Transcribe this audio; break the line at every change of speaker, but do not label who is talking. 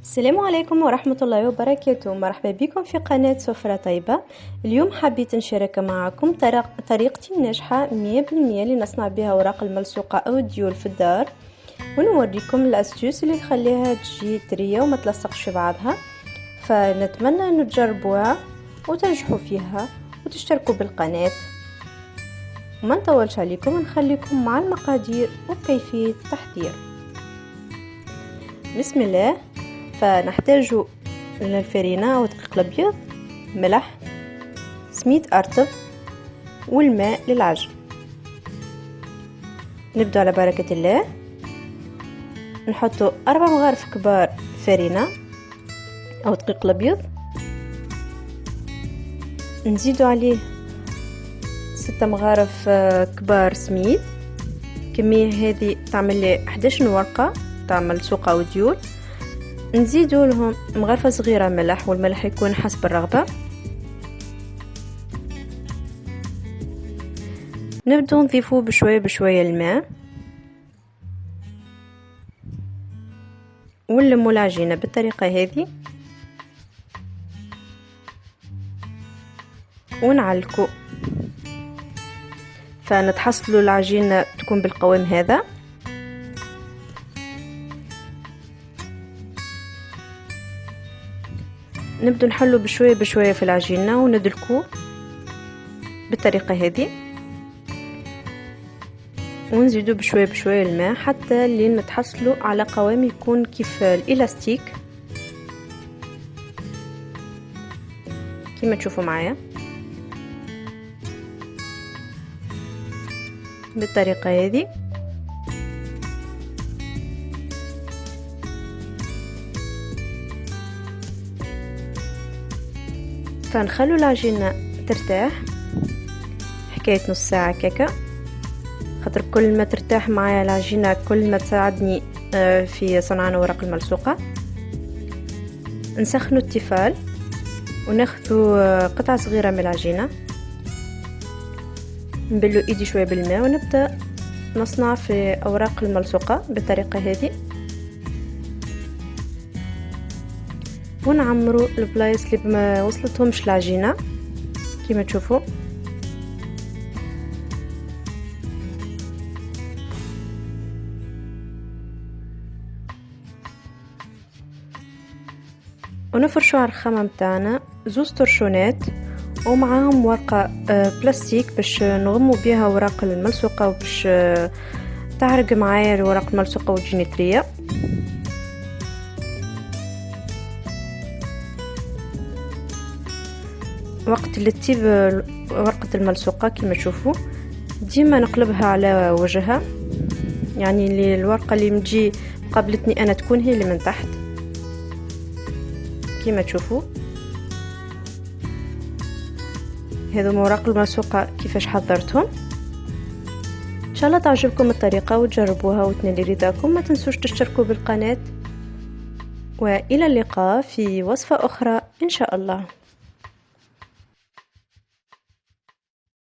السلام عليكم ورحمة الله وبركاته. مرحبا بكم في قناة سفرة طيبة. اليوم حبيت نشارك معكم طريقتي الناجحة 100% لنصنع بها أوراق الملصوقة أو الديول في الدار، ونوريكم الأسيوس اللي تخليها تجي طرية وما تلصقش في بعضها. فنتمنى أن تجربوها وتنجحوا فيها وتشتركوا بالقناة. وما نطولش عليكم، نخليكم مع المقادير وكيفية التحضير. بسم الله. فنحتاج الفرينة ودقيق الابيض، ملح، سميد ارطب، والماء للعجن. نبدأ على بركة الله. نحط 4 مغارف كبار فرينة او دقيق الابيض، نزيد عليه 6 مغارف كبار سميد. الكمية هذه تعمل لي 11 ورقة تاع ملصوقة او ديول. نزيدوا لهم مغرفة صغيرة ملح، والملح يكون حسب الرغبة. نبدو نضيفوه بشوية بشوية الماء، ونلموا العجينة بالطريقة هذه ونعلكوا. فنتحصلوا العجينة تكون بالقوام هذا. نبدو نحلو بشوية بشوية في العجينة وندلكو بالطريقة هذه، ونزيدو بشوية بشوية الماء حتى لين نتحصلوا على قوام يكون كيف الإلاستيك كما تشوفوا معايا بالطريقة هذه. فنخلو العجينة ترتاح حكاية نص ساعة كاكا، خاطر كل ما ترتاح معايا العجينة كل ما تساعدني في صنع الأوراق الملصوقة. نسخنوا التيفال وناخذوا قطعة صغيرة من العجينة، نبلو ايدي شوية بالماء ونبدأ نصنع في أوراق الملصوقة بالطريقة هذه، ونعمروا البلايص اللي ما وصلتهمش العجينة كما تشوفوا. ونفرشوا على الرخامة متاعنا 2 طرشونات ومعاهم ورقة بلاستيك باش نغموا بها اوراق الملصوقة وباش تعرق معايا الوراق الملصوقة وتجيني طرية. وقت اللي تطيب ورقة الملصوقة كما تشوفوا ديما نقلبها على وجهها، يعني اللي الورقة اللي متجي قابلتني انا تكون هي اللي من تحت كما تشوفوا. هذو اوراق الملصوقة كيفاش حضرتهم. ان شاء الله تعجبكم الطريقة وتجربوها وتنالي رضاكم. ما تنسوش تشتركوا بالقناة، والى اللقاء في وصفة اخرى ان شاء الله.